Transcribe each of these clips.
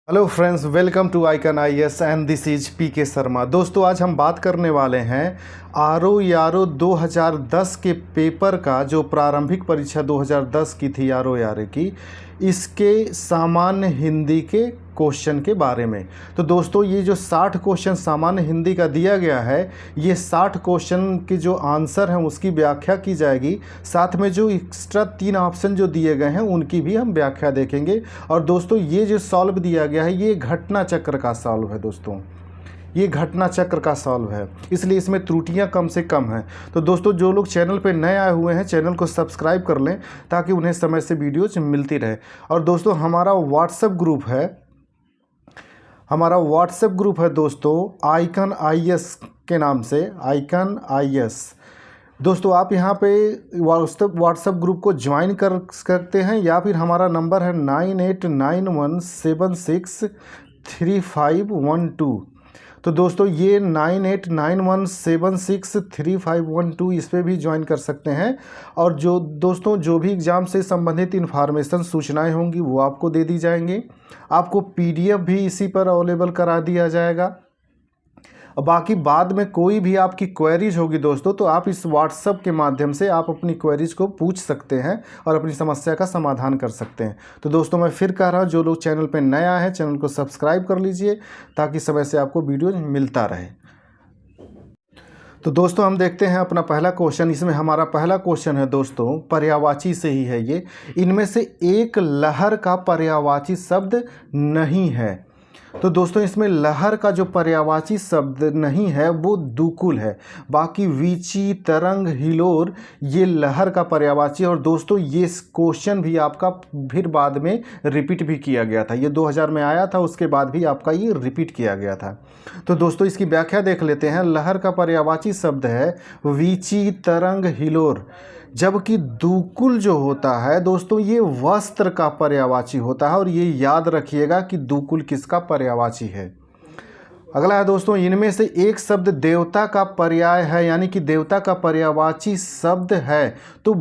Hello friends, welcome to icon IAS and this is PK Sharma. दोस्तों, आज हम बात करने वाले हैं आरओ यारो 2010 के पेपर का, जो प्रारंभिक परीक्षा 2010 की थी आरओ यारो की, इसके सामान्य हिंदी के क्वेश्चन के बारे में। तो दोस्तों, ये जो 60 क्वेश्चन सामान्य हिंदी का दिया गया है, ये 60 क्वेश्चन के जो आंसर हैं उसकी व्याख्या की जाएगी। साथ में जो एक्स्ट्रा 3 ऑप्शन जो दिए गए हैं उनकी भी हम व्याख्या देखेंगे। और दोस्तों, ये जो सॉल्व दिया गया है ये घटना चक्र का सॉल्व है। दोस्तों, ये घटना चक्र का सॉल्व है, इसलिए इसमें त्रुटियां कम से कम हैं। तो दोस्तों, जो लोग चैनल पर नए आए हुए हैं, चैनल को सब्सक्राइब कर लें ताकि उन्हें समय से वीडियोज मिलती रहे। और दोस्तों, हमारा व्हाट्सएप ग्रुप है दोस्तों, आइकन आईएएस के नाम से, आइकन आईएएस। दोस्तों, आप यहाँ पे व्हाट्सएप ग्रुप को ज्वाइन कर सकते हैं, या फिर हमारा नंबर है 9891763512। तो दोस्तों, ये 9891763512 इस पर भी ज्वाइन कर सकते हैं। और जो दोस्तों, जो भी एग्ज़ाम से संबंधित इन्फॉर्मेशन सूचनाएं होंगी वो आपको दे दी जाएंगी। आपको पीडीएफ भी इसी पर अवेलेबल करा दिया जाएगा। और बाकी बाद में कोई भी आपकी क्वेरीज होगी दोस्तों, तो आप इस व्हाट्सएप के माध्यम से आप अपनी क्वेरीज को पूछ सकते हैं और अपनी समस्या का समाधान कर सकते हैं। तो दोस्तों, मैं फिर कह रहा हूँ, जो लोग चैनल पर नया है चैनल को सब्सक्राइब कर लीजिए ताकि समय से आपको वीडियो मिलता रहे। तो दोस्तों, हम देखते हैं अपना पहला क्वेश्चन। इसमें हमारा पहला क्वेश्चन है दोस्तों, पर्यायवाची से ही है ये। इनमें से एक लहर का पर्यायवाची शब्द नहीं है। तो दोस्तों, इसमें लहर का जो पर्यायवाची शब्द नहीं है वो दुकुल है। बाकी वीची, तरंग, हिलोर ये लहर का पर्यायवाची। और दोस्तों, ये क्वेश्चन भी आपका फिर बाद में रिपीट भी किया गया था। ये 2000 में आया था, उसके बाद भी आपका ये रिपीट किया गया था। तो दोस्तों, इसकी व्याख्या देख लेते हैं। लहर का पर्यायवाची शब्द है वीची, तरंग, हिलोर। जबकि दुकुल जो होता है दोस्तों, ये वस्त्र का पर्यायवाची होता है। और ये याद रखिएगा कि दुकुल किसका पर्यायवाची है। अगला है दोस्तों, इनमें से एक शब्द देवता का पर्याय है, यानी कि देवता का पर्यायवाची शब्द है। तो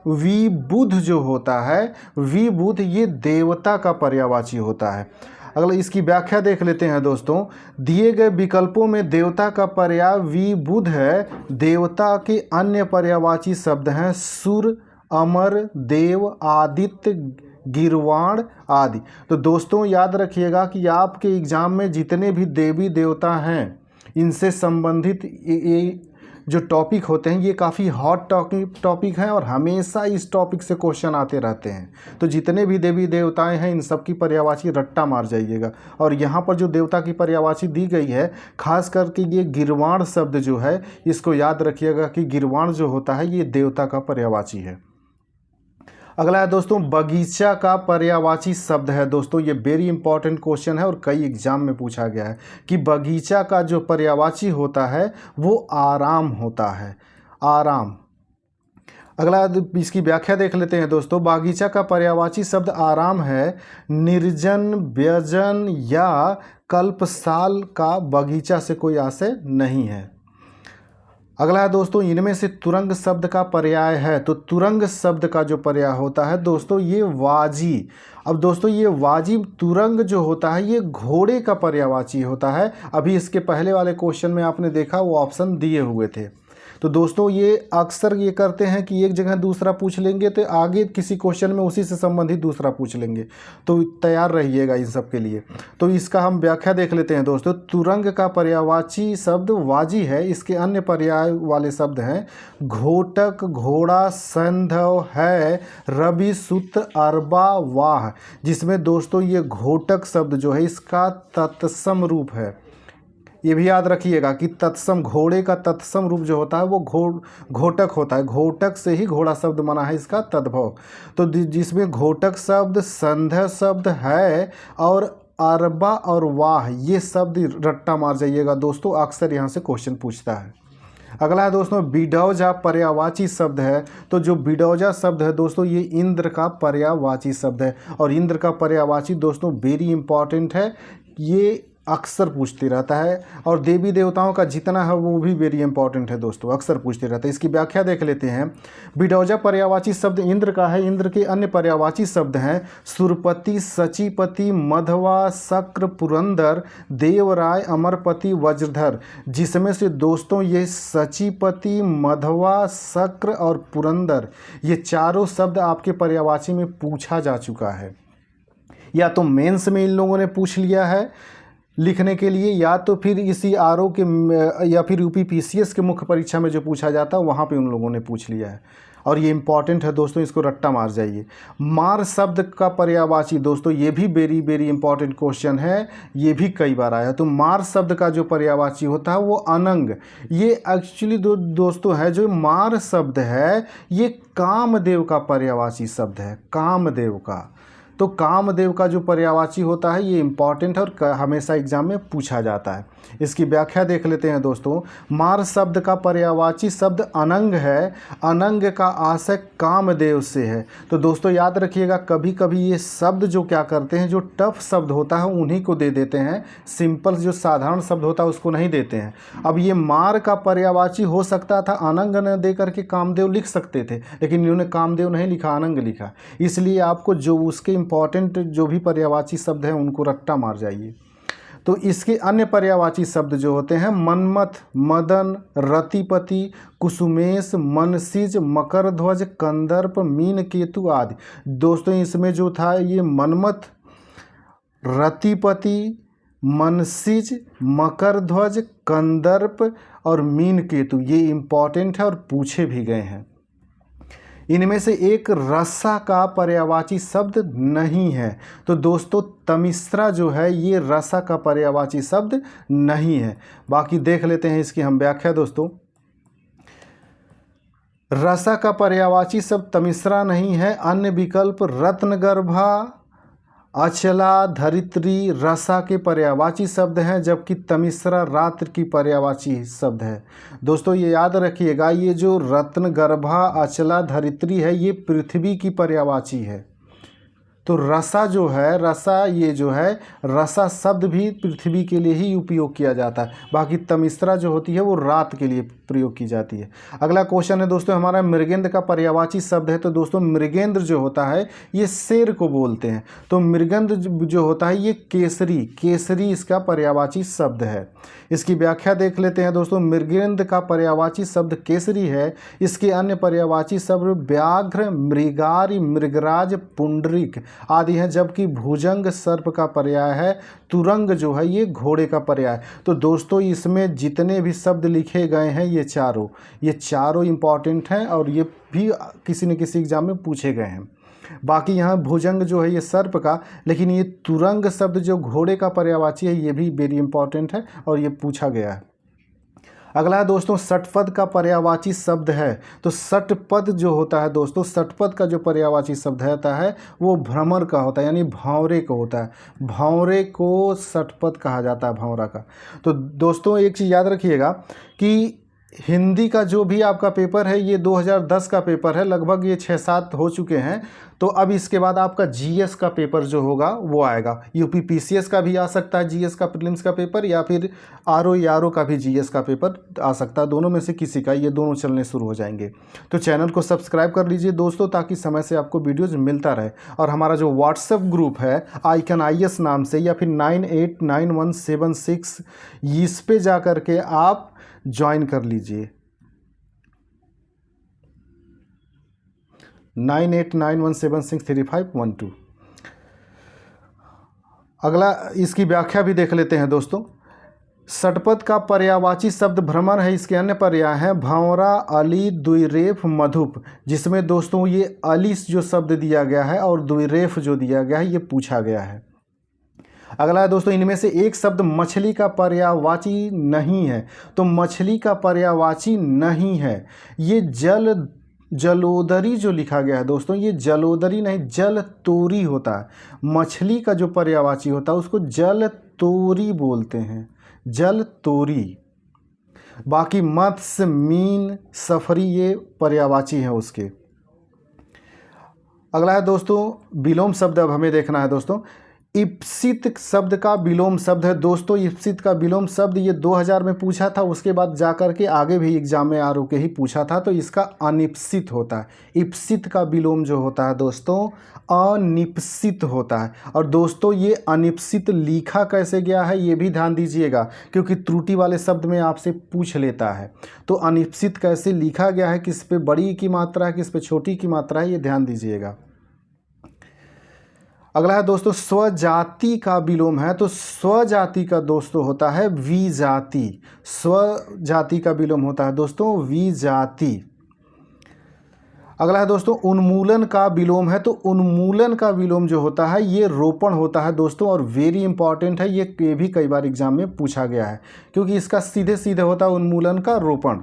विबुध जो होता है, विबुध ये देवता का पर्यायवाची होता है। अगला इसकी व्याख्या देख लेते हैं दोस्तों। दिए गए विकल्पों में देवता का पर्याय विबुध है। देवता के अन्य पर्यायवाची शब्द हैं सुर, अमर, देव, आदित्य, गीर्वाण आदि। तो दोस्तों, याद रखिएगा कि आपके एग्जाम में जितने भी देवी देवता हैं इनसे संबंधित ये जो टॉपिक होते हैं ये काफ़ी हॉट टॉपिक हैं और हमेशा इस टॉपिक से क्वेश्चन आते रहते हैं। तो जितने भी देवी देवताएं हैं इन सब की पर्यायवाची रट्टा मार जाइएगा। और यहाँ पर जो देवता की पर्यायवाची दी गई है, खास करके ये गिरवाण शब्द जो है, इसको याद रखिएगा कि गिरवाण जो होता है ये देवता का पर्यायवाची है। अगला है दोस्तों, बगीचा का पर्यायवाची शब्द है। दोस्तों, ये वेरी इंपॉर्टेंट क्वेश्चन है और कई एग्जाम में पूछा गया है कि बगीचा का जो पर्यायवाची होता है वो आराम होता है, आराम। अगला इसकी व्याख्या देख लेते हैं दोस्तों। बगीचा का पर्यायवाची शब्द आराम है। निर्जन, व्यजन या कल्पसाल का बगीचा से कोई आशय नहीं है। अगला है दोस्तों, इनमें से तुरंग शब्द का पर्याय है। तो तुरंग शब्द का जो पर्याय होता है दोस्तों, ये वाजी। अब दोस्तों, ये वाजी तुरंग जो होता है ये घोड़े का पर्यायवाची होता है। अभी इसके पहले वाले क्वेश्चन में आपने देखा वो ऑप्शन दिए हुए थे। तो दोस्तों, ये अक्सर ये करते हैं कि एक जगह दूसरा पूछ लेंगे तो आगे किसी क्वेश्चन में उसी से संबंधित दूसरा पूछ लेंगे। तो तैयार रहिएगा इन सब के लिए। तो इसका हम व्याख्या देख लेते हैं दोस्तों। तुरंग का पर्यायवाची शब्द वाजी है। इसके अन्य पर्याय वाले शब्द हैं घोटक, घोड़ा, संधव है, रवि, सूत्र, अरबा, वाह। जिसमें दोस्तों ये घोटक शब्द जो है इसका तत्सम रूप है। ये भी याद रखिएगा कि तत्सम, घोड़े का तत्सम रूप जो होता है वो घोटक होता है। घोटक से ही घोड़ा शब्द बना है, इसका तद्भव। तो जिसमें घोटक शब्द, संध्या शब्द है और अरबा और वाह ये शब्द रट्टा मार जाइएगा दोस्तों, अक्सर यहाँ से क्वेश्चन पूछता है। अगला है दोस्तों, बिडौजा पर्यायवाची शब्द है। तो जो बिडौजा शब्द है दोस्तों, ये इंद्र का पर्यायवाची शब्द है। और इंद्र का पर्यायवाची दोस्तों वेरी इंपॉर्टेंट है। ये अक्सर पूछते रहता है। और देवी देवताओं का जितना है वो भी वेरी इंपॉर्टेंट है दोस्तों, अक्सर पूछते रहता है। इसकी व्याख्या देख लेते हैं। बिडौजा पर्यायवाची शब्द इंद्र का है। इंद्र के अन्य पर्यायवाची शब्द हैं सुरपति, सचीपति, मधवा, शक्र, पुरंदर, देवराय, अमरपति, वज्रधर, जिसमें से दोस्तों ये सचीपति, मधवा, शक्र और पुरंदर ये चारों शब्द आपके पर्यायवाची में पूछा जा चुका है। या तो मेंस में इन लोगों ने पूछ लिया है लिखने के लिए, या तो फिर इसी आरओ के या फिर यूपीपीसीएस के मुख्य परीक्षा में जो पूछा जाता है वहाँ पे उन लोगों ने पूछ लिया है। और ये इंपॉर्टेंट है दोस्तों, इसको रट्टा मार जाइए। मार शब्द का पर्यायवाची दोस्तों ये भी वेरी वेरी इंपॉर्टेंट क्वेश्चन है, ये भी कई बार आया। तो मार शब्द का जो पर्यायवाची होता है वो अनंग। ये एक्चुअली दोस्तों है जो मार शब्द है ये कामदेव का पर्यायवाची शब्द है, कामदेव का। तो कामदेव का जो पर्यायवाची होता है ये इंपॉर्टेंट है और हमेशा एग्जाम में पूछा जाता है। इसकी व्याख्या देख लेते हैं दोस्तों। मार शब्द का पर्यायवाची शब्द अनंग है। अनंग का आशय कामदेव से है। तो दोस्तों याद रखिएगा, कभी कभी ये शब्द जो क्या करते हैं, जो टफ शब्द होता है उन्हीं को दे देते हैं, सिंपल जो साधारण शब्द होता है उसको नहीं देते हैं। अब ये मार का पर्यायवाची हो सकता था अनंग न दे करके कामदेव लिख सकते थे, लेकिन इन्होंने कामदेव नहीं लिखा, अनंग लिखा। इसलिए आपको जो उसके इंपॉर्टेंट जो भी पर्यायवाची शब्द हैं उनको रट्टा मार जाइए। तो इसके अन्य पर्यायवाची शब्द जो होते हैं मनमथ, मदन, रतिपति, कुसुमेश, मनसिज, मकरध्वज, कंदर्प, मीन केतु आदि। दोस्तों इसमें जो था ये मनमथ, रतिपति, मनसिज, मकरध्वज, कंदर्प और मीन केतु ये इंपॉर्टेंट है और पूछे भी गए हैं। इनमें से एक रसा का पर्यायवाची शब्द नहीं है। तो दोस्तों तमिश्रा जो है ये रसा का पर्यायवाची शब्द नहीं है। बाकी देख लेते हैं इसकी हम व्याख्या दोस्तों। रसा का पर्यायवाची शब्द तमिश्रा नहीं है। अन्य विकल्प रत्नगर्भा, अचला, धरित्री, रसा के पर्यायवाची शब्द हैं, जबकि तमिश्रा रात्र की पर्यायवाची शब्द है। दोस्तों ये याद रखिएगा, ये जो रत्नगर्भा, अचला, धरित्री है ये पृथ्वी की पर्यायवाची है। तो रसा जो है, रसा ये जो है रसा शब्द भी पृथ्वी के लिए ही उपयोग किया जाता है। बाकी तमिश्रा जो होती है वो रात के लिए प्रयोग की जाती है। अगला क्वेश्चन है दोस्तों हमारा मृगेंद्र का पर्यायवाची शब्द है। तो दोस्तों मृगेंद्र जो होता है ये शेर को बोलते हैं। तो मृगेंद्र जो होता है ये केसरी, केसरी इसका पर्यायवाची शब्द है। इसकी व्याख्या देख लेते हैं दोस्तों। मृगेंद्र का पर्यायवाची शब्द केसरी है। इसके अन्य पर्यायवाची शब्द व्याघ्र, मृगारी, मृगराज, पुंडरीक आदि हैं, जबकि भुजंग सर्प का पर्याय है। तुरंग जो है ये घोड़े का पर्याय। तो दोस्तों इसमें जितने भी शब्द लिखे गए हैं ये चारों इंपॉर्टेंट हैं और ये भी किसी न किसी एग्जाम में पूछे गए हैं। बाकी यहाँ भुजंग जो है ये सर्प का, लेकिन ये तुरंग शब्द जो घोड़े का पर्यायवाची है ये भी वेरी इंपॉर्टेंट है और ये पूछा गया है। अगला है दोस्तों षटपद का पर्यायवाची शब्द है। तो षटपद जो होता है दोस्तों, षटपद का जो पर्यायवाची शब्द होता है वो भ्रमर का होता है, यानी भंवरे का होता है। भंवरे को षटपद कहा जाता है, भंवरा का। तो दोस्तों एक चीज़ याद रखिएगा कि हिंदी का जो भी आपका पेपर है ये 2010 का पेपर है, लगभग ये 6-7 हो चुके हैं। तो अब इसके बाद आपका जीएस का पेपर जो होगा वो आएगा। यूपीपीसीएस का भी आ सकता है जीएस का प्रीलिम्स का पेपर, या फिर आरओ का भी जीएस का पेपर आ सकता है। दोनों में से किसी का, ये दोनों चलने शुरू हो जाएंगे। तो चैनल को सब्सक्राइब कर लीजिए दोस्तों, ताकि समय से आपको वीडियोज मिलता रहे। और हमारा जो व्हाट्सएप ग्रुप है आइकन IS नाम से, या फिर 989176 इस पे जा कर के आप ज्वाइन कर लीजिए। 9891763512। अगला इसकी व्याख्या भी देख लेते हैं दोस्तों। षटपद का पर्यायवाची शब्द भ्रमर है। इसके अन्य पर्याय हैं भंवरा, अली, द्विरेफ, मधुप, जिसमें दोस्तों ये अली जो शब्द दिया गया है और द्विरेफ जो दिया गया है ये पूछा गया है। अगला है दोस्तों इनमें से एक शब्द मछली का पर्यायवाची नहीं है। तो मछली का पर्यायवाची नहीं है, ये जलोदरी जो लिखा गया है दोस्तों, ये जलोदरी नहीं जलतोरी होता है। मछली का जो पर्यायवाची होता है उसको जलतोरी बोलते हैं, जलतोरी। बाकी मत्स्य, मीन, सफरी ये पर्यायवाची हैं उसके। अगला है दोस्तों विलोम शब्द अब हमें देखना है दोस्तों। इप्सित शब्द का विलोम शब्द है दोस्तों। इप्सित का विलोम शब्द ये 2000 में पूछा था, उसके बाद जा कर के आगे भी एग्जाम में आर के ही पूछा था, तो इसका अनिप्सित होता है। इप्सित का विलोम जो होता है दोस्तों अनिप्सित होता है। और दोस्तों ये अनिप्सित लिखा कैसे गया है ये भी ध्यान दीजिएगा, क्योंकि त्रुटि वाले शब्द में आपसे पूछ लेता है। तो अनिप्सित कैसे लिखा गया है, किस पे बड़ी की मात्रा है, किस पे छोटी की मात्रा है, ये ध्यान दीजिएगा। अगला है दोस्तों स्वजाति का विलोम है, तो स्वजाति का दोस्तों होता है विजाति। स्वजाति का विलोम होता है दोस्तों विजाति। अगला है दोस्तों उन्मूलन का विलोम है, तो उन्मूलन का विलोम जो होता है ये रोपण होता है दोस्तों, और वेरी इंपॉर्टेंट है, ये भी कई बार एग्जाम में पूछा गया है, क्योंकि इसका सीधे सीधे होता है उन्मूलन का रोपण।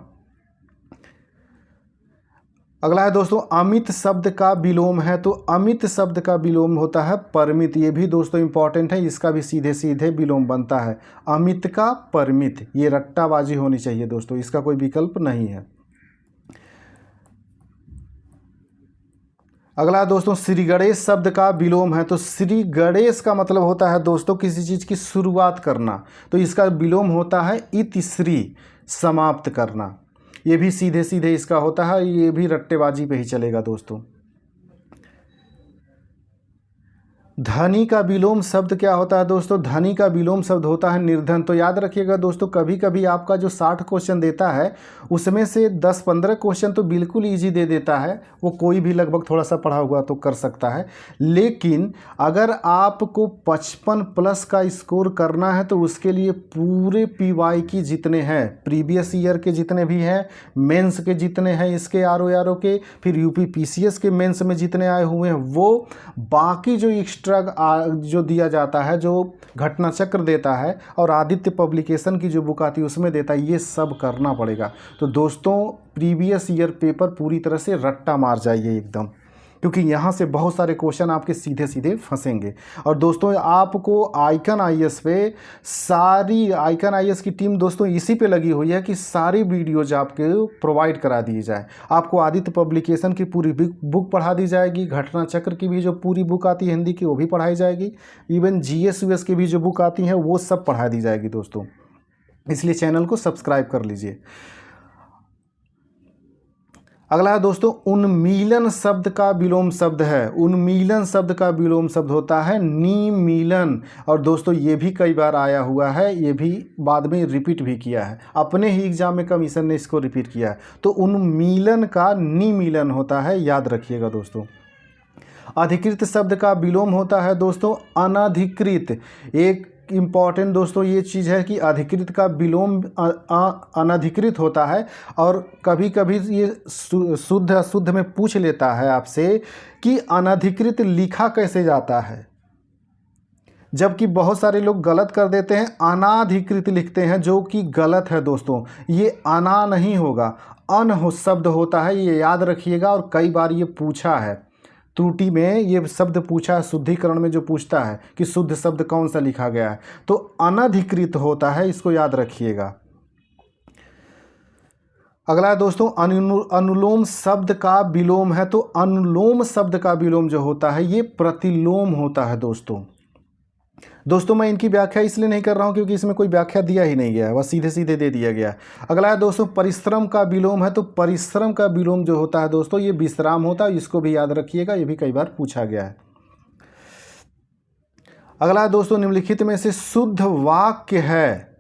अगला है दोस्तों अमित शब्द का विलोम है, तो अमित शब्द का विलोम होता है परमित। ये भी दोस्तों इंपॉर्टेंट है, इसका भी सीधे सीधे विलोम बनता है अमित का परमित। ये रट्टाबाजी होनी चाहिए दोस्तों, इसका कोई विकल्प नहीं है। अगला है दोस्तों श्री गणेश शब्द का विलोम है, तो श्री गणेश का मतलब होता है दोस्तों किसी चीज़ की शुरुआत करना, तो इसका विलोम होता है इति श्री समाप्त करना। ये भी सीधे सीधे इसका होता है, ये भी रट्टेबाजी पे ही चलेगा दोस्तों। धनी का विलोम शब्द क्या होता है दोस्तों? धनी का विलोम शब्द होता है निर्धन। तो याद रखिएगा दोस्तों, कभी कभी आपका जो 60 क्वेश्चन देता है उसमें से 10-15 क्वेश्चन तो बिल्कुल इजी दे देता है, वो कोई भी लगभग थोड़ा सा पढ़ा हुआ तो कर सकता है। लेकिन अगर आपको 55 प्लस का स्कोर करना है तो उसके लिए पूरे पीवाई की जितने हैं, प्रीवियस ईयर के जितने भी हैं, मेंस के जितने हैं, इसके आरओ के, फिर यूपी पीसीएस के मेंस में जितने आए हुए हैं, वो बाकी जो जो दिया जाता है, जो घटना चक्र देता है और आदित्य पब्लिकेशन की जो बुक आती है उसमें देता है, ये सब करना पड़ेगा। तो दोस्तों प्रीवियस ईयर पेपर पूरी तरह से रट्टा मार जाइए एकदम, क्योंकि यहाँ से बहुत सारे क्वेश्चन आपके सीधे सीधे फंसेंगे। और दोस्तों आपको आइकन आईएएस पे सारी आइकन आईएएस की टीम दोस्तों इसी पे लगी हुई है कि सारी वीडियोज आपको प्रोवाइड करा दी जाए। आपको आदित्य पब्लिकेशन की पूरी बुक पढ़ा दी जाएगी, घटना चक्र की भी जो पूरी बुक आती है हिंदी की वो भी पढ़ाई जाएगी, इवन जीएस यूएस की भी जो बुक आती हैं वो सब पढ़ा दी जाएगी दोस्तों। इसलिए चैनल को सब्सक्राइब कर लीजिए। अगला है दोस्तों उन्मीलन शब्द का विलोम शब्द है। उन्मीलन शब्द का विलोम शब्द होता है निमीलन। और दोस्तों ये भी कई बार आया हुआ है, ये भी बाद में रिपीट भी किया है, अपने ही एग्जाम में कमीशन ने इसको रिपीट किया है। तो उन्मीलन का निमीलन होता है, याद रखिएगा दोस्तों। अधिकृत शब्द का विलोम होता है दोस्तों अनधिकृत। एक इम्पॉर्टेंट दोस्तों ये चीज़ है कि अधिकृत का विलोम अनधिकृत होता है, और कभी कभी ये शुद्ध अशुद्ध में पूछ लेता है आपसे कि अनधिकृत लिखा कैसे जाता है, जबकि बहुत सारे लोग गलत कर देते हैं, अनाधिकृत लिखते हैं, जो कि गलत है दोस्तों। ये अना नहीं होगा, अन हो शब्द होता है, ये याद रखिएगा। और कई बार ये पूछा है त्रुटि में, ये शब्द पूछा है शुद्धिकरण में, जो पूछता है कि शुद्ध शब्द कौन सा लिखा गया है, तो अनधिकृत होता है, इसको याद रखिएगा। अगला है दोस्तों अनुलोम शब्द का विलोम है, तो अनुलोम शब्द का विलोम जो होता है ये प्रतिलोम होता है दोस्तों मैं इनकी व्याख्या इसलिए नहीं कर रहा हूं क्योंकि इसमें कोई व्याख्या दिया ही नहीं गया है, वह सीधे सीधे दे दिया गया है। अगला है दोस्तों परिश्रम का विलोम है, तो परिश्रम का विलोम जो होता है दोस्तों ये विश्राम होता है, इसको भी याद रखिएगा, ये भी कई बार पूछा गया है। अगला है दोस्तों निम्नलिखित में से शुद्ध वाक्य है,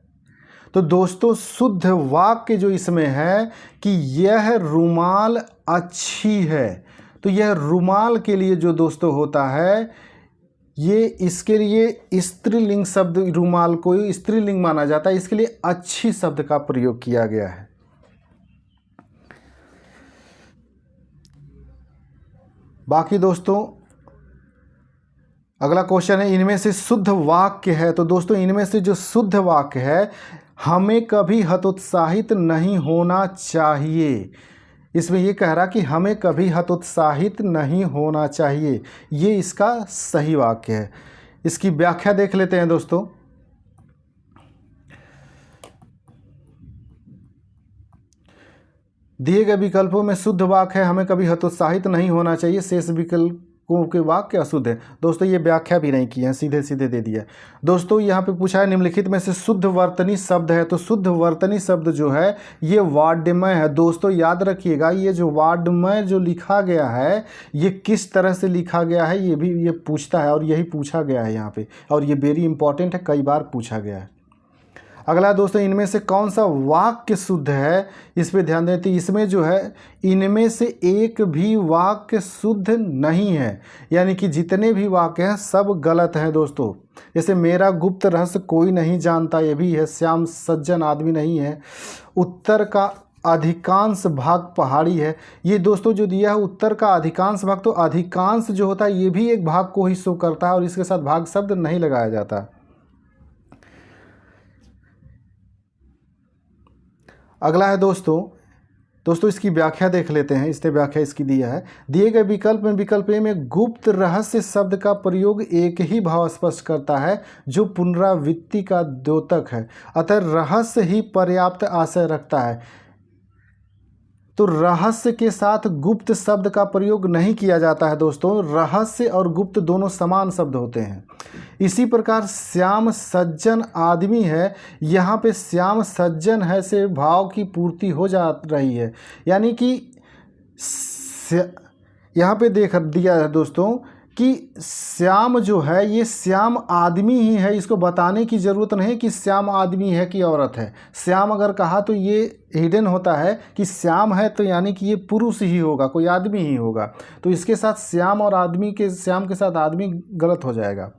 तो दोस्तों शुद्ध वाक्य जो इसमें है कि यह रुमाल अच्छी है, तो यह रुमाल के लिए जो दोस्तों होता है ये, इसके लिए स्त्रीलिंग शब्द, रुमाल को स्त्रीलिंग माना जाता है, इसके लिए अच्छी शब्द का प्रयोग किया गया है। बाकी दोस्तों अगला क्वेश्चन है इनमें से शुद्ध वाक्य है, तो दोस्तों इनमें से जो शुद्ध वाक्य है, हमें कभी हतोत्साहित नहीं होना चाहिए। इसमें ये कह रहा कि हमें कभी हतोत्साहित नहीं होना चाहिए, ये इसका सही वाक्य है। इसकी व्याख्या देख लेते हैं दोस्तों। दिए गए विकल्पों में शुद्ध वाक्य है हमें कभी हतोत्साहित नहीं होना चाहिए, शेष विकल्प के वाक्य अशुद्ध है। दोस्तों ये व्याख्या भी नहीं की है, सीधे सीधे दे दिया। दोस्तों यहाँ पे पूछा है निम्नलिखित में से शुद्ध वर्तनी शब्द है, तो शुद्ध वर्तनी शब्द जो है ये वाड्यमय है। दोस्तों याद रखिएगा, ये जो वाड्यमय जो लिखा गया है ये किस तरह से लिखा गया है ये भी ये पूछता है, और यही पूछा गया है यहाँ पे, और ये वेरी इंपॉर्टेंट है, कई बार पूछा गया है। अगला दोस्तों, इनमें से कौन सा वाक्य शुद्ध है, इस पे ध्यान दें। तो इसमें जो है इनमें से एक भी वाक्य शुद्ध नहीं है, यानी कि जितने भी वाक्य हैं सब गलत हैं दोस्तों। जैसे मेरा गुप्त रहस्य कोई नहीं जानता, ये भी है। श्याम सज्जन आदमी नहीं है। उत्तर का अधिकांश भाग पहाड़ी है, ये दोस्तों जो दिया है उत्तर का अधिकांश भाग, तो अधिकांश जो होता है ये भी एक भाग को ही शो करता है और इसके साथ भाग शब्द नहीं लगाया जाता। अगला है दोस्तों इसकी व्याख्या देख लेते हैं। इसने व्याख्या इसकी दिया है, दिए गए विकल्प में विकल्प ए में गुप्त रहस्य शब्द का प्रयोग एक ही भाव स्पष्ट करता है जो पुनरावृत्ति का द्योतक है, अतः रहस्य ही पर्याप्त आशय रखता है। तो रहस्य के साथ गुप्त शब्द का प्रयोग नहीं किया जाता है दोस्तों। रहस्य और गुप्त दोनों समान शब्द होते हैं। इसी प्रकार श्याम सज्जन आदमी है, यहाँ पे श्याम सज्जन है से भाव की पूर्ति हो जा रही है, यानी कि यहाँ पे देख दिया है दोस्तों कि श्याम जो है ये श्याम आदमी ही है। इसको बताने की ज़रूरत नहीं कि श्याम आदमी है कि औरत है। श्याम अगर कहा तो ये हिडन होता है कि श्याम है, तो यानी कि ये पुरुष ही होगा, कोई आदमी ही होगा। तो इसके साथ श्याम और आदमी के, श्याम के साथ आदमी गलत हो जाएगा।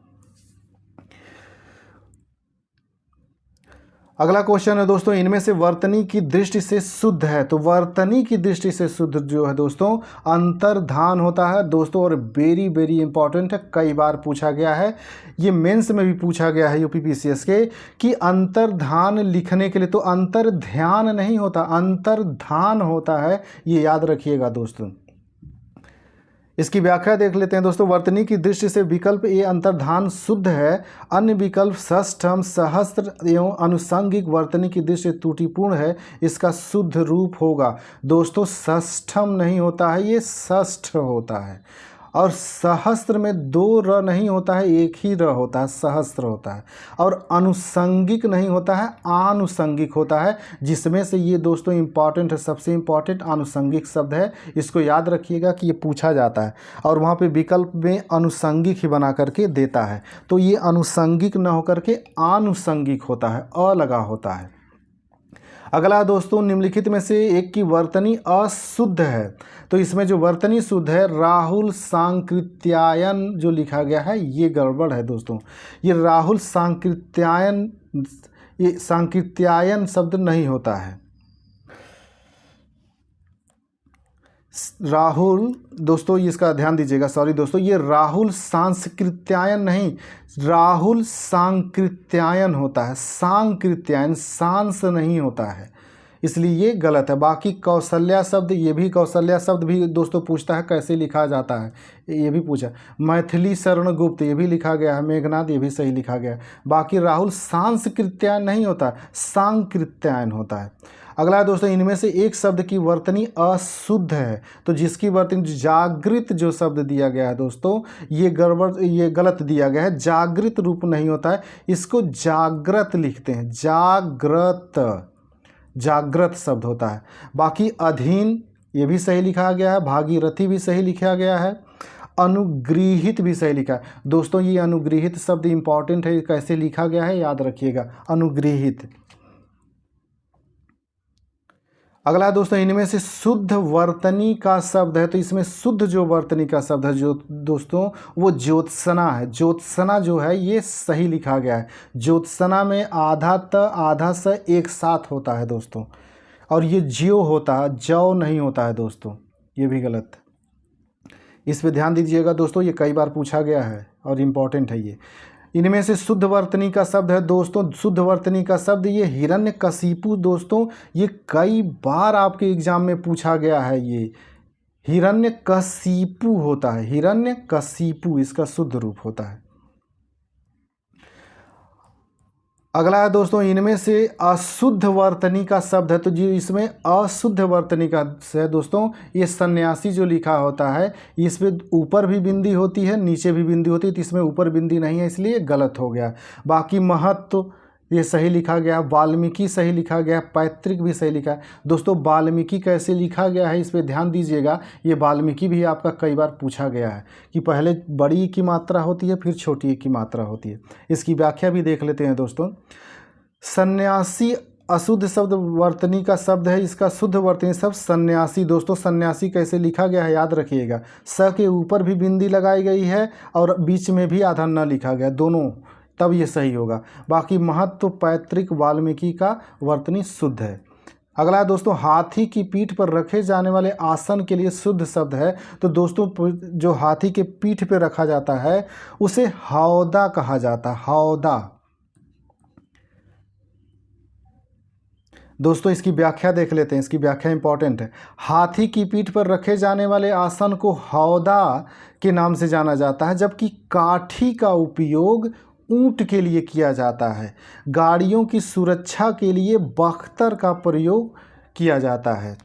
अगला क्वेश्चन है दोस्तों, इनमें से वर्तनी की दृष्टि से शुद्ध है, तो वर्तनी की दृष्टि से शुद्ध जो है दोस्तों अंतर्धान होता है दोस्तों, और वेरी वेरी इंपॉर्टेंट है, कई बार पूछा गया है। ये मेंस में भी पूछा गया है यूपीपीसीएस के कि अंतर्धान लिखने के लिए तो अंतर्ध्यान नहीं होता, अंतर्धान होता है, ये याद रखिएगा दोस्तों। इसकी व्याख्या देख लेते हैं दोस्तों। वर्तनी की दृष्टि से विकल्प ए अंतर्धान शुद्ध है, अन्य विकल्प षष्ठम सहस्त्र एवं अनुषंगिक वर्तनी की दृष्टि से त्रुटिपूर्ण है, इसका शुद्ध रूप होगा। दोस्तों षष्ठम नहीं होता है, ये षष्ठ होता है, और सहस्त्र में दो र नहीं होता है, एक ही र होता है, सहस्त्र होता है। और अनुषंगिक नहीं होता है, आनुषंगिक होता है, जिसमें से ये दोस्तों इंपॉर्टेंट है, सबसे इंपॉर्टेंट आनुषंगिक शब्द है। इसको याद रखिएगा कि ये पूछा जाता है, और वहाँ पे विकल्प में अनुषंगिक ही बना करके देता है, तो ये अनुषंगिक न होकर के आनुषंगिक होता है, अ लगा होता है। अगला दोस्तों, निम्नलिखित में से एक की वर्तनी अशुद्ध है, तो इसमें जो वर्तनी शुद्ध है राहुल सांकृत्यायन जो लिखा गया है ये गड़बड़ है दोस्तों। ये राहुल सांकृत्यायन, ये सांकृत्यायन शब्द नहीं होता है। राहुल दोस्तों इसका ध्यान दीजिएगा, सॉरी दोस्तों, ये राहुल सांस्कृत्यायन नहीं, राहुल सांकृत्यायन होता है। सांकृत्यायन सांस नहीं होता है, इसलिए ये गलत है। बाकी कौशल्या शब्द, ये भी कौशल्या शब्द भी दोस्तों पूछता है कैसे लिखा जाता है, ये भी पूछा। मैथिली शरण गुप्त ये भी लिखा गया है, मेघनाथ ये भी सही लिखा गया है। बाकी राहुल सांस्कृत्यायन नहीं होता, सांकृत्यायन होता है। अगला है दोस्तों, इनमें से एक शब्द की वर्तनी अशुद्ध है, तो जिसकी वर्तनी जागृत जो शब्द दिया गया है दोस्तों ये गड़बड़, ये गलत दिया गया है। जागृत रूप नहीं होता है, इसको जागृत लिखते हैं, जागृत, जागृत शब्द होता है। बाकी अधीन ये भी सही लिखा गया है, भागीरथी भी सही लिखा गया है, अनुगृहित भी सही लिखा है। दोस्तों ये अनुगृहित शब्द इंपॉर्टेंट है, कैसे लिखा गया है याद रखिएगा, अनुगृहित। अगला दोस्तों, इनमें से शुद्ध वर्तनी का शब्द है, तो इसमें शुद्ध जो वर्तनी का शब्द है जो दोस्तों वो ज्योत्सना है। ज्योत्सना जो है ये सही लिखा गया है। ज्योत्सना में आधा त आधा स एक साथ होता है दोस्तों, और ये ज्यो होता है, जौ नहीं होता है दोस्तों, ये भी गलत है। इस पे ध्यान दीजिएगा दोस्तों, ये कई बार पूछा गया है और इम्पॉर्टेंट है ये। इनमें से शुद्ध वर्तनी का शब्द है दोस्तों, शुद्ध वर्तनी का शब्द ये हिरण्यकशिपु दोस्तों, ये कई बार आपके एग्जाम में पूछा गया है। ये हिरण्यकशिपु होता है, हिरण्यकशिपु इसका शुद्ध रूप होता है। अगला है दोस्तों, इनमें से अशुद्ध वर्तनी का शब्द है, तो जी इसमें अशुद्ध वर्तनी का है दोस्तों, ये सन्यासी जो लिखा होता है इस पे ऊपर भी बिंदी होती है नीचे भी बिंदी होती है, तो इसमें ऊपर बिंदी नहीं है इसलिए गलत हो गया। बाकी महत्व ये सही लिखा गया, वाल्मीकि सही लिखा गया, पैतृक भी सही लिखा है। दोस्तों वाल्मीकि कैसे लिखा गया है इस पर ध्यान दीजिएगा, ये वाल्मीकि भी आपका कई बार पूछा गया है कि पहले बड़ी की मात्रा होती है फिर छोटी की मात्रा होती है। इसकी व्याख्या भी देख लेते हैं दोस्तों। सन्यासी अशुद्ध शब्द वर्तनी का शब्द है, इसका शुद्ध वर्तनी शब्द सन्यासी। दोस्तों सन्यासी कैसे लिखा गया है याद रखिएगा, स के ऊपर भी बिंदी लगाई गई है और बीच में भी आधा न लिखा गया, दोनों, तब ये सही होगा। बाकी महत्व पैतृक वाल्मीकि का वर्तनी शुद्ध है। अगला है दोस्तों, हाथी की पीठ पर रखे जाने वाले आसन के लिए शुद्ध शब्द है, तो दोस्तों जो हाथी के पीठ पर रखा जाता है उसे हौदा कहा जाता है, हौदा। दोस्तों इसकी व्याख्या देख लेते हैं, इसकी व्याख्या इंपॉर्टेंट है। हाथी की पीठ पर रखे जाने वाले आसन को हौदा के नाम से जाना जाता है, जबकि काठी का उपयोग ऊंट के लिए किया जाता है। गाड़ियों की सुरक्षा के लिए बख्तर का प्रयोग किया जाता है।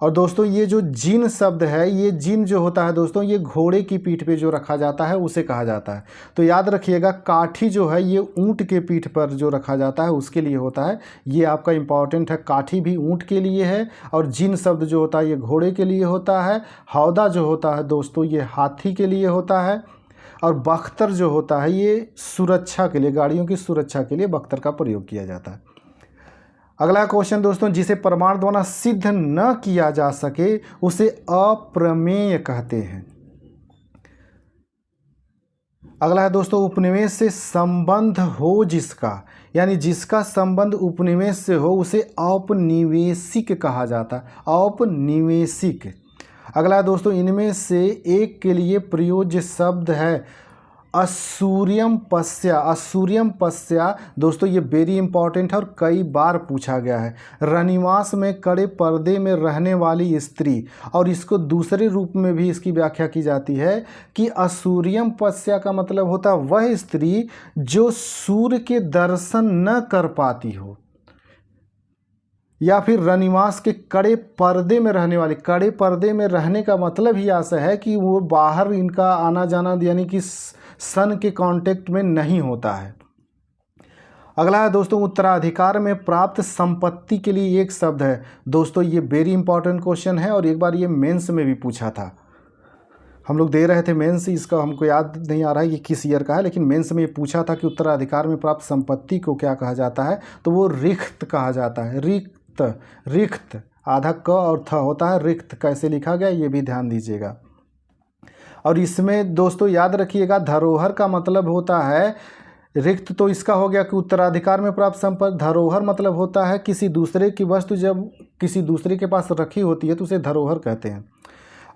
और दोस्तों ये जो जिन शब्द है, ये जिन जो होता है दोस्तों, ये घोड़े की पीठ पे जो रखा जाता है उसे कहा जाता है। तो याद रखिएगा काठी जो है ये ऊंट के पीठ पर जो रखा जाता है उसके लिए होता है, ये आपका इंपॉर्टेंट है। काठी भी ऊंट के लिए है और जिन शब्द जो होता है ये घोड़े के लिए होता है। हौदा जो होता है दोस्तों ये हाथी के लिए होता है और बख्तर जो होता है ये सुरक्षा के लिए, गाड़ियों की सुरक्षा के लिए बख्तर का प्रयोग किया जाता है। अगला क्वेश्चन दोस्तों, जिसे प्रमाण द्वारा सिद्ध न किया जा सके उसे अप्रमेय कहते हैं। अगला है दोस्तों, उपनिवेश से संबंध हो जिसका, यानी जिसका संबंध उपनिवेश से हो उसे औपनिवेशिक कहा जाता है, औपनिवेशिक। अगला दोस्तों, इनमें से एक के लिए प्रयोज्य शब्द है असूर्यम पश्या। असूर्यम पश्या दोस्तों ये वेरी इंपॉर्टेंट है और कई बार पूछा गया है। रनिवास में कड़े पर्दे में रहने वाली स्त्री, और इसको दूसरे रूप में भी इसकी व्याख्या की जाती है कि असूर्यम पश्या का मतलब होता है वह स्त्री जो सूर्य के दर्शन न कर पाती हो, या फिर रनिवास के कड़े पर्दे में रहने वाली। कड़े पर्दे में रहने का मतलब ही ऐसा है कि वो बाहर इनका आना जाना यानी कि सन के कांटेक्ट में नहीं होता है। अगला है दोस्तों, उत्तराधिकार में प्राप्त संपत्ति के लिए एक शब्द है। दोस्तों ये वेरी इंपॉर्टेंट क्वेश्चन है और एक बार ये मेंस में भी पूछा था, हम लोग दे रहे थे मेंस, इसका हमको याद नहीं आ रहा है कि किस ईयर का है, लेकिन मेंस में ये पूछा था कि उत्तराधिकार में प्राप्त संपत्ति को क्या कहा जाता है, तो वो रिक्त कहा जाता है। रिक्त आधा क और थ होता है, रिक्त कैसे लिखा गया ये भी ध्यान दीजिएगा। और इसमें दोस्तों याद रखिएगा धरोहर का मतलब होता है रिक्त, तो इसका हो गया कि उत्तराधिकार में प्राप्त संपत्ति। धरोहर मतलब होता है किसी दूसरे की वस्तु जब किसी दूसरे के पास रखी होती है तो उसे धरोहर कहते हैं।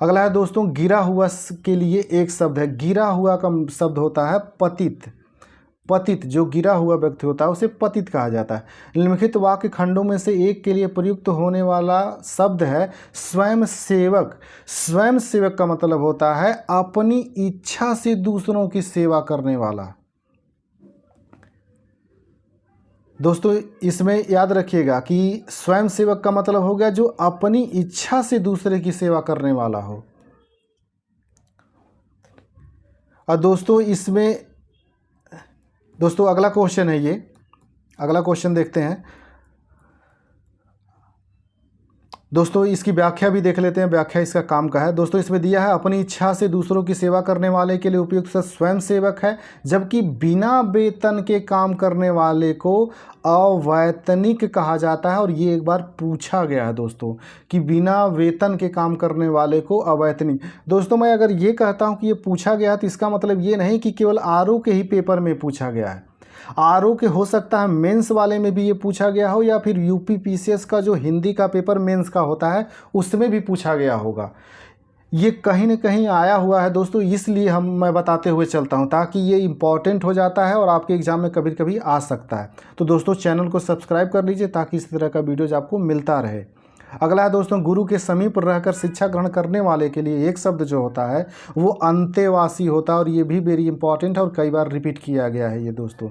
अगला है दोस्तों, गिरा हुआ के लिए एक शब्द है। गिरा हुआ का शब्द होता है पतित। पतित जो गिरा हुआ व्यक्ति होता है उसे पतित कहा जाता है। निम्नलिखित वाक्य खंडों में से एक के लिए प्रयुक्त होने वाला शब्द है स्वयं सेवक। स्वयं सेवक का मतलब होता है अपनी इच्छा से दूसरों की सेवा करने वाला। दोस्तों इसमें याद रखिएगा कि स्वयं सेवक का मतलब हो गया जो अपनी इच्छा से दूसरे की सेवा करने वाला हो। और दोस्तों अगला क्वेश्चन है ये, अगला क्वेश्चन देखते हैं दोस्तों, इसकी व्याख्या भी देख लेते हैं। व्याख्या इसका काम का है दोस्तों, इसमें दिया है अपनी इच्छा से दूसरों की सेवा करने वाले के लिए उपयुक्त शब्द स्वयं सेवक है, जबकि बिना वेतन के काम करने वाले को अवैतनिक कहा जाता है। और ये एक बार पूछा गया है दोस्तों कि बिना वेतन के काम करने वाले को अवैतनिक। दोस्तों मैं अगर ये कहता हूँ कि ये पूछा गया तो इसका मतलब ये नहीं कि केवल आरओ के ही पेपर में पूछा गया है। आरओ के हो सकता है मेंस वाले में भी ये पूछा गया हो, या फिर यूपी पीसीएस का जो हिंदी का पेपर मेंस का होता है उसमें भी पूछा गया होगा। ये कहीं न कहीं आया हुआ है दोस्तों, इसलिए मैं बताते हुए चलता हूँ ताकि ये इंपॉर्टेंट हो जाता है और आपके एग्जाम में कभी कभी आ सकता है। तो दोस्तों चैनल को सब्सक्राइब कर लीजिए ताकि इस तरह का वीडियोज आपको मिलता रहे। अगला है दोस्तों, गुरु के समीप रहकर शिक्षा ग्रहण करने वाले के लिए एक शब्द जो होता है वो अंतेवासी होता है, और ये भी वेरी इंपॉर्टेंट है और कई बार रिपीट किया गया है ये दोस्तों।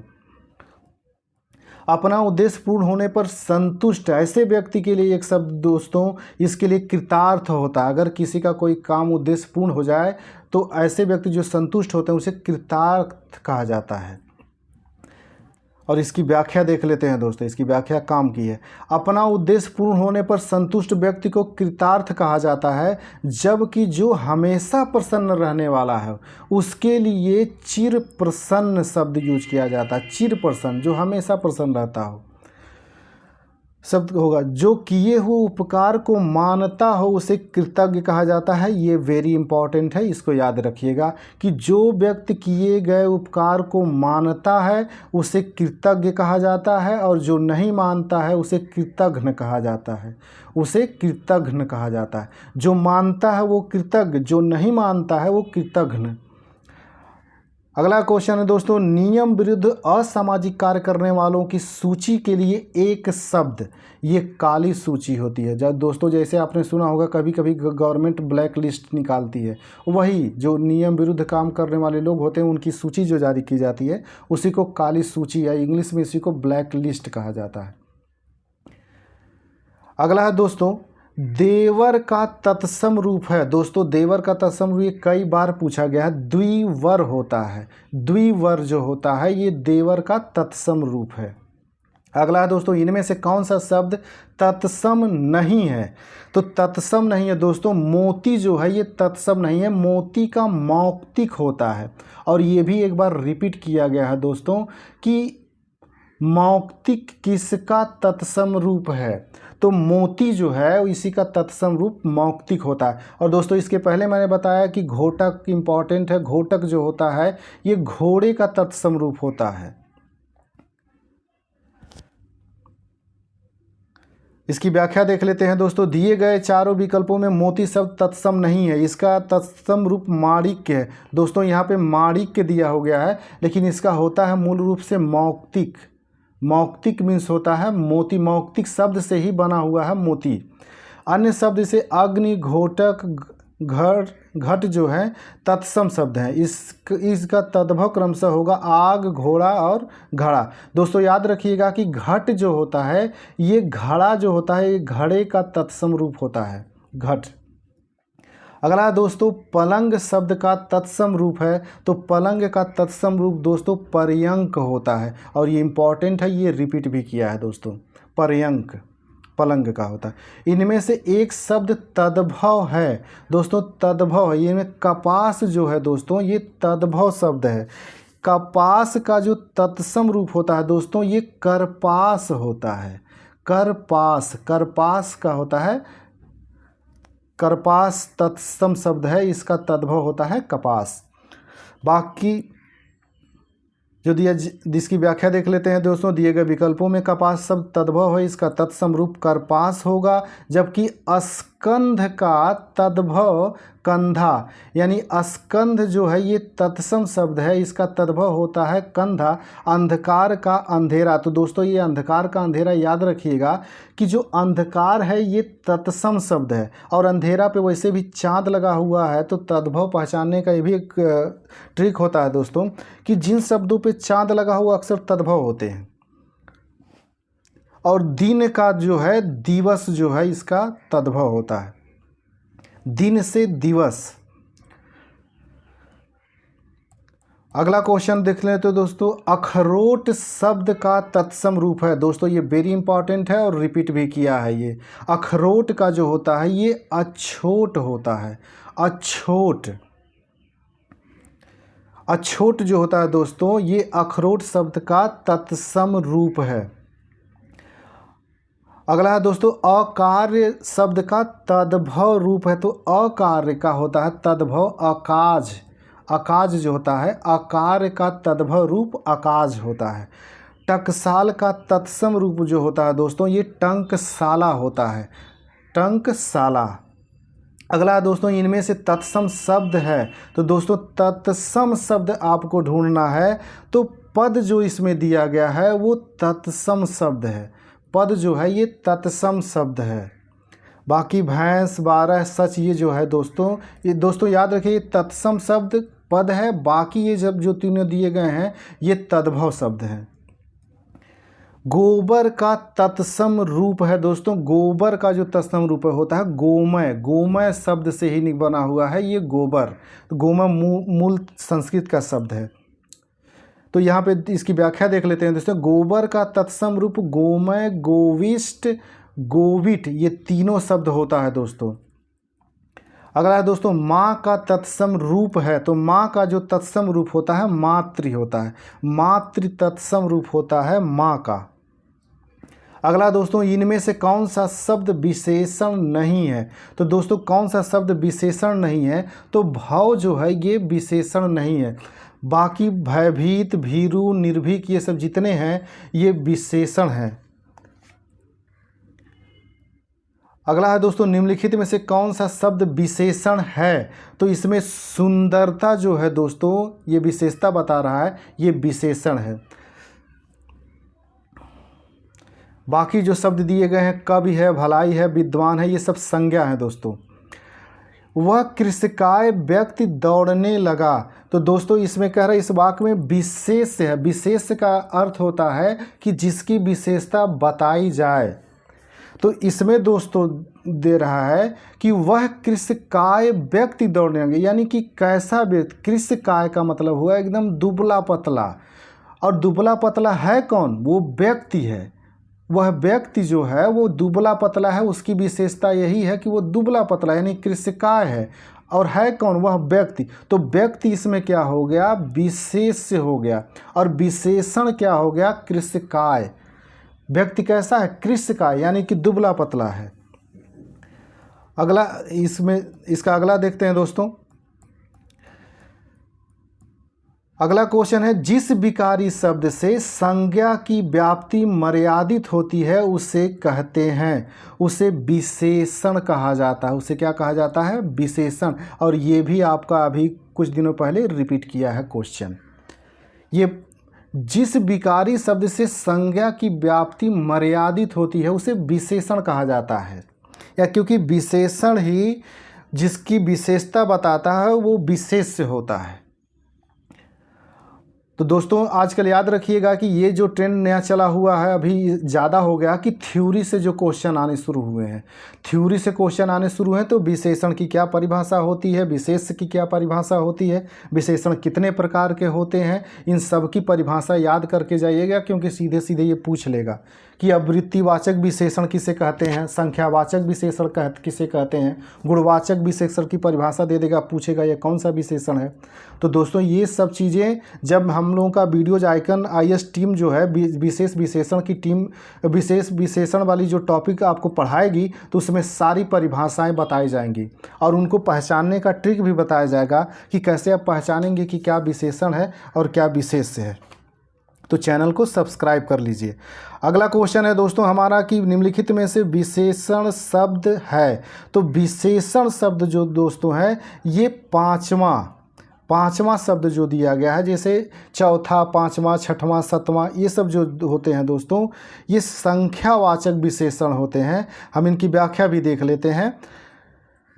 अपना उद्देश्य पूर्ण होने पर संतुष्ट, ऐसे व्यक्ति के लिए एक शब्द दोस्तों इसके लिए कृतार्थ होता है। अगर किसी का कोई काम उद्देश्य पूर्ण हो जाए तो ऐसे व्यक्ति जो संतुष्ट होते हैं उसे कृतार्थ कहा जाता है। और इसकी व्याख्या देख लेते हैं दोस्तों, इसकी व्याख्या काम की है। अपना उद्देश्य पूर्ण होने पर संतुष्ट व्यक्ति को कृतार्थ कहा जाता है, जबकि जो हमेशा प्रसन्न रहने वाला है उसके लिए चिर प्रसन्न शब्द यूज किया जाता है। चिर प्रसन्न, जो हमेशा प्रसन्न रहता हो शब्द होगा। जो किए हुए उपकार को मानता हो उसे कृतज्ञ कहा जाता है। ये वेरी इंपॉर्टेंट है, इसको याद रखिएगा कि जो व्यक्ति किए गए उपकार को मानता है उसे कृतज्ञ कहा जाता है, और जो नहीं मानता है उसे कृतघ्न कहा जाता है। उसे कृतघ्न कहा जाता है। जो मानता है वो कृतज्ञ, जो नहीं मानता है वो कृतघ्न। अगला क्वेश्चन है दोस्तों, नियम विरुद्ध असामाजिक कार्य करने वालों की सूची के लिए एक शब्द, ये काली सूची होती है। जब दोस्तों जैसे आपने सुना होगा कभी कभी गवर्नमेंट ब्लैक लिस्ट निकालती है, वही जो नियम विरुद्ध काम करने वाले लोग होते हैं उनकी सूची जो जारी की जाती है उसी को काली सूची या इंग्लिश में इसी को ब्लैक लिस्ट कहा जाता है। अगला है दोस्तों, देवर का तत्सम रूप है। दोस्तों देवर का तत्सम रूप ये कई बार पूछा गया है, द्विवर होता है। द्विवर जो होता है ये देवर का तत्सम रूप है। अगला है दोस्तों, इनमें से कौन सा शब्द तत्सम नहीं है? तो तत्सम नहीं है दोस्तों, मोती जो है ये तत्सम नहीं है, मोती का मौक्तिक होता है। और ये भी एक बार रिपीट किया गया है दोस्तों कि मौक्तिक किसका तत्सम रूप है? तो मोती जो है इसी का तत्सम रूप मौक्तिक होता है। और दोस्तों इसके पहले मैंने बताया कि घोटक इम्पॉर्टेंट है। घोटक जो होता है ये घोड़े का तत्सम रूप होता है। इसकी व्याख्या देख लेते हैं दोस्तों। दिए गए चारों विकल्पों में मोती शब्द तत्सम नहीं है, इसका तत्सम रूप माणिक्य है। दोस्तों यहाँ पे माणिक्य दिया हो गया है, लेकिन इसका होता है मूल रूप से मौक्तिक। मौक्तिक मीन्स होता है मोती, मौक्तिक शब्द से ही बना हुआ है मोती। अन्य शब्द जैसे अग्नि, घोटक, घट जो है तत्सम शब्द हैं। इसका तद्भव क्रमशः होगा आग, घोड़ा और घड़ा। दोस्तों याद रखिएगा कि घट जो होता है ये घड़ा जो होता है ये घड़े का तत्सम रूप होता है, घट। अगला दोस्तों, पलंग शब्द का तत्सम रूप है। तो पलंग का तत्सम रूप दोस्तों पर्यंक होता है, और ये इंपॉर्टेंट है, ये रिपीट भी किया है दोस्तों। पर्यंक पलंग का होता है। इनमें से एक शब्द तद्भव है दोस्तों, तद्भव है। इनमें कपास जो है दोस्तों ये तद्भव शब्द है। कपास का जो तत्सम रूप होता है दोस्तों ये करपास होता है। करपास, करपास का होता है, करपास तत्सम शब्द है, इसका तद्भव होता है कपास। बाकी जो दिया जिसकी व्याख्या देख लेते हैं दोस्तों। दिए गए विकल्पों में कपास शब्द तद्भव है, इसका तत्सम रूप करपास होगा। जबकि स्कंध का तद्भव कंधा, यानी स्कंध जो है ये तत्सम शब्द है, इसका तद्भव होता है कंधा। अंधकार का अंधेरा, तो दोस्तों ये अंधकार का अंधेरा याद रखिएगा कि जो अंधकार है ये तत्सम शब्द है, और अंधेरा पे वैसे भी चांद लगा हुआ है, तो तद्भव पहचानने का ये भी एक ट्रिक होता है दोस्तों कि जिन शब्दों पे चांद लगा हुआ अक्सर तद्भव होते हैं। और दिन का जो है दिवस जो है इसका तद्भव होता है, दिन से दिवस। अगला क्वेश्चन देख लें तो दोस्तों, अखरोट शब्द का तत्सम रूप है। दोस्तों ये वेरी इंपॉर्टेंट है और रिपीट भी किया है। ये अखरोट का जो होता है ये अछोट होता है। अछोट, अछोट जो होता है दोस्तों ये अखरोट शब्द का तत्सम रूप है। अगला है दोस्तों, अकार्य शब्द का तद्भव रूप है। तो अकार्य का होता है तद्भव अकाज। अकाज जो होता है अकार्य का तद्भव रूप अकाज होता है। टकसाल का तत्सम रूप जो होता है दोस्तों ये टंकसाला होता है, टंकसाला। अगला है दोस्तों, इनमें से तत्सम शब्द है। तो दोस्तों तत्सम शब्द आपको ढूंढना है, तो पद जो इसमें दिया गया है वो तत्सम शब्द है। पद जो है ये तत्सम शब्द है। बाकी भैंस, 12, सच ये जो है दोस्तों, ये दोस्तों याद रखिए ये तत्सम शब्द पद है। बाकी ये जब जो तीनों दिए गए हैं ये तद्भव शब्द हैं। गोबर का तत्सम रूप है दोस्तों, गोबर का जो तत्सम रूप होता है गोमय, गोमय शब्द से ही बना हुआ है ये गोबर। तो गोमय मूल संस्कृत का शब्द है। तो यहाँ पे इसकी व्याख्या देख लेते हैं दोस्तों। गोबर का तत्सम रूप गोमय, गोविष्ट, गोविट, ये तीनों शब्द होता है दोस्तों। अगला है दोस्तों माँ का तत्सम रूप है, तो माँ का जो तत्सम रूप होता है मातृ होता है, मातृ तत्सम रूप होता है माँ का। अगला दोस्तों इनमें से कौन सा शब्द विशेषण नहीं है, तो दोस्तों कौन सा शब्द विशेषण नहीं है, तो भव जो है ये विशेषण नहीं है। बाकी भयभीत, भीरु, निर्भीक ये सब जितने हैं ये विशेषण हैं। अगला है दोस्तों निम्नलिखित में से कौन सा शब्द विशेषण है, तो इसमें सुंदरता जो है दोस्तों ये विशेषता बता रहा है, ये विशेषण है। बाकी जो शब्द दिए गए हैं कवि है, भलाई है, विद्वान है, ये सब संज्ञा है दोस्तों। वह कृषकाय व्यक्ति दौड़ने लगा, तो दोस्तों इसमें कह रहा है इस वाक्य में विशेष है, विशेष का अर्थ होता है कि जिसकी विशेषता बताई जाए। तो इसमें दोस्तों दे रहा है कि वह कृषकाय व्यक्ति दौड़ने लगे, यानी कि कैसा व्यक्ति, कृषकाय का मतलब हुआ एकदम दुबला पतला, और दुबला पतला है कौन, वो व्यक्ति है। वह व्यक्ति जो है वो दुबला पतला है, उसकी विशेषता यही है कि वो दुबला पतला यानी कृषकाय है। और है कौन, वह व्यक्ति, तो व्यक्ति इसमें क्या हो गया, विशेष हो गया, और विशेषण क्या हो गया, कृषकाय। व्यक्ति कैसा है, कृषकाय यानी कि दुबला पतला है। अगला इसमें इसका अगला देखते हैं दोस्तों। अगला क्वेश्चन है जिस विकारी शब्द से संज्ञा की व्याप्ति मर्यादित होती है उसे कहते हैं, उसे विशेषण कहा जाता है। उसे क्या कहा जाता है, विशेषण। और ये भी आपका अभी कुछ दिनों पहले रिपीट किया है क्वेश्चन। ये जिस विकारी शब्द से संज्ञा की व्याप्ति मर्यादित होती है उसे विशेषण कहा जाता है, या क्योंकि विशेषण ही जिसकी विशेषता बताता है वो विशेष होता है। तो दोस्तों आजकल याद रखिएगा कि ये जो ट्रेंड नया चला हुआ है अभी ज़्यादा हो गया कि थ्योरी से जो क्वेश्चन आने शुरू हुए हैं, थ्योरी से क्वेश्चन आने शुरू हैं। तो विशेषण की क्या परिभाषा होती है, विशेष की क्या परिभाषा होती है, विशेषण कितने प्रकार के होते हैं, इन सब की परिभाषा याद करके जाइएगा, क्योंकि सीधे सीधे ये पूछ लेगा कि अवृत्तिवाचक विशेषण किसे कहते हैं, संख्यावाचक विशेषण किसे कहते हैं, गुणवाचक विशेषण की परिभाषा दे देगा, पूछेगा ये कौन सा विशेषण है। तो दोस्तों ये सब चीज़ें जब हम लोगों का वीडियोज आइकन IAS टीम जो है विशेष विशेषण की टीम विशेष विशेषण वाली जो टॉपिक आपको पढ़ाएगी तो उसमें सारी परिभाषाएं बताई जाएंगी और उनको पहचानने का ट्रिक भी बताया जाएगा कि कैसे आप पहचानेंगे कि क्या विशेषण है और क्या विशेष है। तो चैनल को सब्सक्राइब कर लीजिए। अगला क्वेश्चन है दोस्तों हमारा कि निम्नलिखित में से विशेषण शब्द है। तो विशेषण शब्द जो दोस्तों है ये पांचवा शब्द जो दिया गया है, जैसे चौथा, पांचवा, छठवां, सातवां, ये सब जो होते हैं दोस्तों ये संख्यावाचक विशेषण होते हैं। हम इनकी व्याख्या भी देख लेते हैं।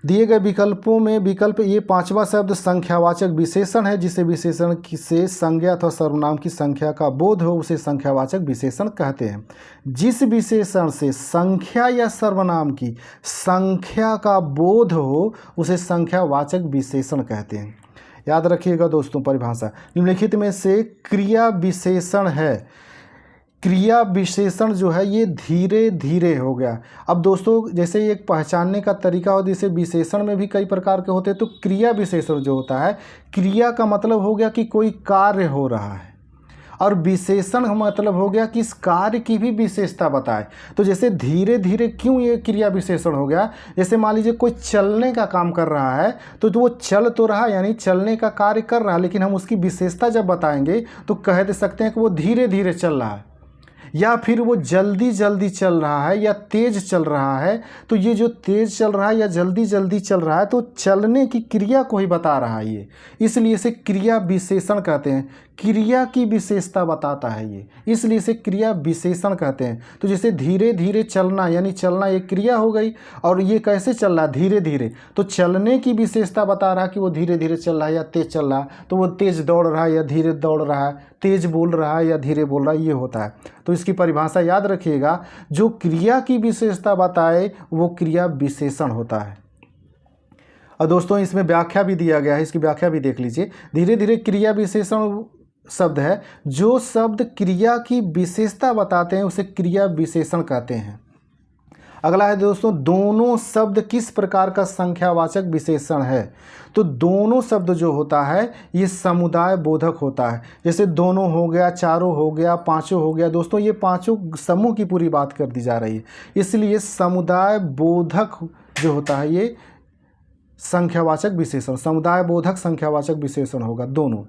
दिए गए विकल्पों में विकल्प ये पांचवा शब्द संख्यावाचक विशेषण है, जिसे विशेषण से संज्ञा अथवा सर्वनाम की संख्या का बोध हो उसे संख्यावाचक विशेषण कहते हैं। जिस विशेषण से संख्या या सर्वनाम की संख्या का बोध हो उसे संख्यावाचक विशेषण कहते हैं। याद रखिएगा दोस्तों परिभाषा। निम्नलिखित में से क्रिया विशेषण है। क्रिया विशेषण जो है ये धीरे धीरे हो गया। अब दोस्तों जैसे एक पहचानने का तरीका हो, जैसे विशेषण में भी कई प्रकार के होते हैं, तो क्रिया विशेषण जो होता है, क्रिया का मतलब हो गया कि कोई कार्य हो रहा है, और विशेषण का मतलब हो गया कि इस कार्य की भी विशेषता बताए। तो जैसे धीरे धीरे क्यों ये क्रिया विशेषण हो गया, जैसे मान लीजिए कोई चलने का काम कर रहा है तो वो चल तो रहा यानी चलने का कार्य कर रहा है, लेकिन हम उसकी विशेषता जब बताएंगे तो कह दे सकते हैं कि वो धीरे धीरे चल रहा है, या फिर वो जल्दी जल्दी चल रहा है या तेज चल रहा है। तो ये जो तेज चल रहा है या जल्दी जल्दी चल रहा है तो चलने की क्रिया को ही बता रहा है ये, इसलिए इसे क्रिया विशेषण कहते हैं। क्रिया की विशेषता बताता है ये, इसलिए इसे क्रिया विशेषण कहते हैं। तो जैसे धीरे धीरे चलना, यानी चलना एक क्रिया हो गई, और ये कैसे चल रहा है, धीरे धीरे, तो चलने की विशेषता बता रहा है कि वो धीरे धीरे चल रहा है या तेज चल रहा है, तो वो तेज दौड़ रहा है या धीरे दौड़ रहा है, तेज बोल रहा है या धीरे बोल रहा है, ये होता है। तो इसकी परिभाषा याद रखिएगा, जो क्रिया की विशेषता बताए वो क्रिया विशेषण होता है। और दोस्तों इसमें व्याख्या भी दिया गया है, इसकी व्याख्या भी देख लीजिए। धीरे धीरे क्रिया विशेषण शब्द है, जो शब्द क्रिया की विशेषता बताते हैं उसे क्रिया विशेषण कहते हैं। अगला है दोस्तों, दोनों शब्द किस प्रकार का संख्यावाचक विशेषण है। तो दोनों शब्द जो होता है ये समुदाय बोधक होता है। जैसे दोनों हो गया, चारों हो गया, पांचों हो गया। दोस्तों ये पांचों समूह की पूरी बात कर दी जा रही है, इसलिए समुदाय बोधक जो होता है ये संख्यावाचक विशेषण, समुदाय बोधक संख्यावाचक विशेषण होगा दोनों।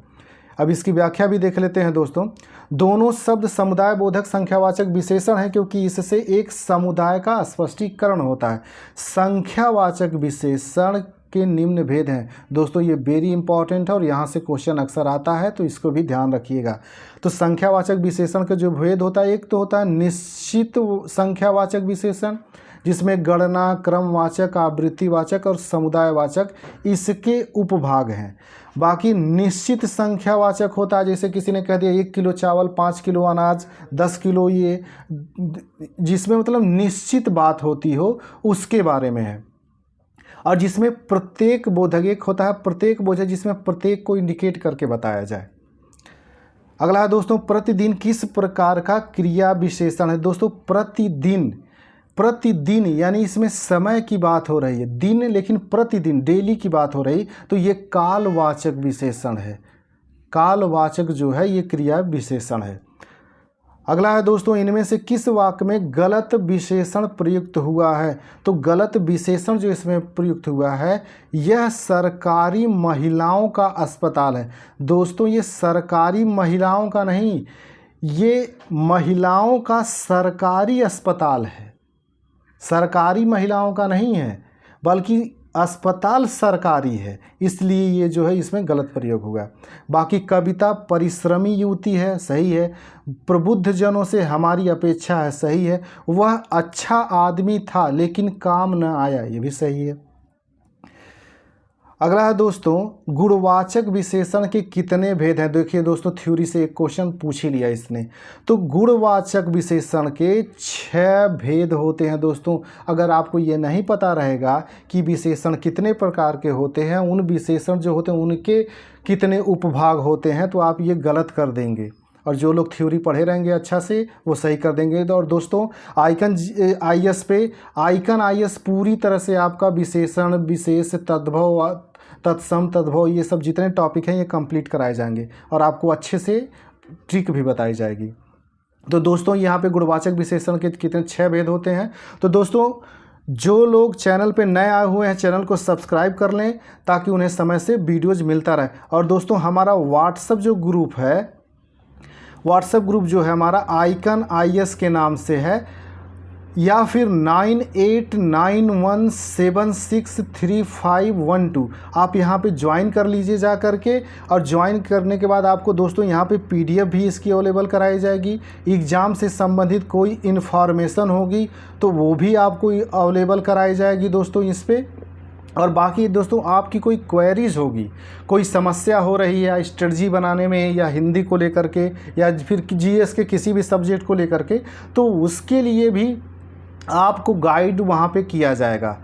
अब इसकी व्याख्या भी देख लेते हैं दोस्तों। दोनों शब्द समुदाय बोधक संख्यावाचक विशेषण है क्योंकि इससे एक समुदाय का स्पष्टीकरण होता है। संख्यावाचक विशेषण के निम्न भेद हैं। दोस्तों ये वेरी इंपॉर्टेंट है और यहाँ से क्वेश्चन अक्सर आता है, तो इसको भी ध्यान रखिएगा। तो संख्यावाचक विशेषण का जो भेद होता है, एक तो होता है निश्चित संख्यावाचक विशेषण, जिसमें गणना, क्रमवाचक, आवृत्तिवाचक और समुदायवाचक इसके उपभाग हैं। बाकी निश्चित संख्यावाचक होता है, जैसे किसी ने कह दिया 1 किलो चावल, 5 किलो अनाज, 10 किलो ये, जिसमें मतलब निश्चित बात होती हो उसके बारे में है। और जिसमें प्रत्येक बोधक, एक होता है प्रत्येक बोधक जिसमें प्रत्येक को इंडिकेट करके बताया जाए। अगला है दोस्तों, प्रतिदिन किस प्रकार का क्रिया विशेषण है। दोस्तों प्रतिदिन, प्रतिदिन यानी इसमें समय की बात हो रही है, दिन लेकिन प्रतिदिन डेली की बात हो रही, तो ये कालवाचक विशेषण है। कालवाचक जो है ये क्रिया विशेषण है। अगला है दोस्तों, इनमें से किस वाक्य में गलत विशेषण प्रयुक्त हुआ है। तो गलत विशेषण जो इसमें प्रयुक्त हुआ है, यह सरकारी महिलाओं का अस्पताल है। दोस्तों ये सरकारी महिलाओं का नहीं, ये महिलाओं का सरकारी अस्पताल है, सरकारी महिलाओं का नहीं है, बल्कि अस्पताल सरकारी है, इसलिए ये जो है इसमें गलत प्रयोग हुआ। बाकी कविता परिश्रमी युवती है, सही है। प्रबुद्ध जनों से हमारी अपेक्षा है, सही है। वह अच्छा आदमी था लेकिन काम न आया, ये भी सही है। अगला है दोस्तों, गुणवाचक विशेषण के कितने भेद हैं। देखिए दोस्तों थ्योरी से एक क्वेश्चन पूछ ही लिया इसने। तो गुणवाचक विशेषण के 6 भेद होते हैं दोस्तों। अगर आपको ये नहीं पता रहेगा कि विशेषण कितने प्रकार के होते हैं, उन विशेषण जो होते हैं उनके कितने उपभाग होते हैं, तो आप ये गलत कर देंगे। और जो लोग थ्योरी पढ़े रहेंगे अच्छा से वो सही कर देंगे। और दोस्तों आइकन IAS पे आइकन IAS पूरी तरह से आपका विशेषण, विशेष, तद्भव, तत्सम, तद्भव, ये सब जितने टॉपिक हैं ये कंप्लीट कराए जाएंगे और आपको अच्छे से ट्रिक भी बताई जाएगी। तो दोस्तों यहाँ पे गुणवाचक विशेषण के कितने 6 भेद होते हैं। तो दोस्तों जो लोग चैनल पे नए आए हुए हैं चैनल को सब्सक्राइब कर लें ताकि उन्हें समय से वीडियोज़ मिलता रहे। और दोस्तों हमारा व्हाट्सएप जो ग्रुप है, व्हाट्सएप ग्रुप जो है हमारा आइकन IAS के नाम से है, या फिर 9891763512 आप यहाँ पे ज्वाइन कर लीजिए जा करके। और ज्वाइन करने के बाद आपको दोस्तों यहाँ पे PDF भी इसकी अवेलेबल कराई जाएगी। एग्ज़ाम से संबंधित कोई इन्फॉर्मेशन होगी तो वो भी आपको अवेलेबल कराई जाएगी दोस्तों इस पर। और बाकी दोस्तों आपकी कोई क्वेरीज होगी, कोई समस्या हो रही है स्ट्रेटजी बनाने में या हिंदी को लेकर के या फिर GS के किसी भी सब्जेक्ट को लेकर के, तो उसके लिए भी आपको गाइड वहाँ पे किया जाएगा।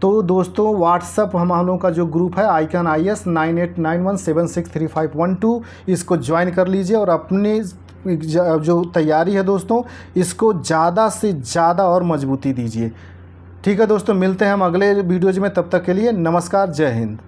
तो दोस्तों व्हाट्सअप हम लोगों का जो ग्रुप है आइकन IAS 9891763512 इसको ज्वाइन कर लीजिए और अपने जो तैयारी है दोस्तों इसको ज़्यादा से ज़्यादा और मजबूती दीजिए। ठीक है दोस्तों, मिलते हैं हम अगले वीडियोज़ में, तब तक के लिए नमस्कार, जय हिंद।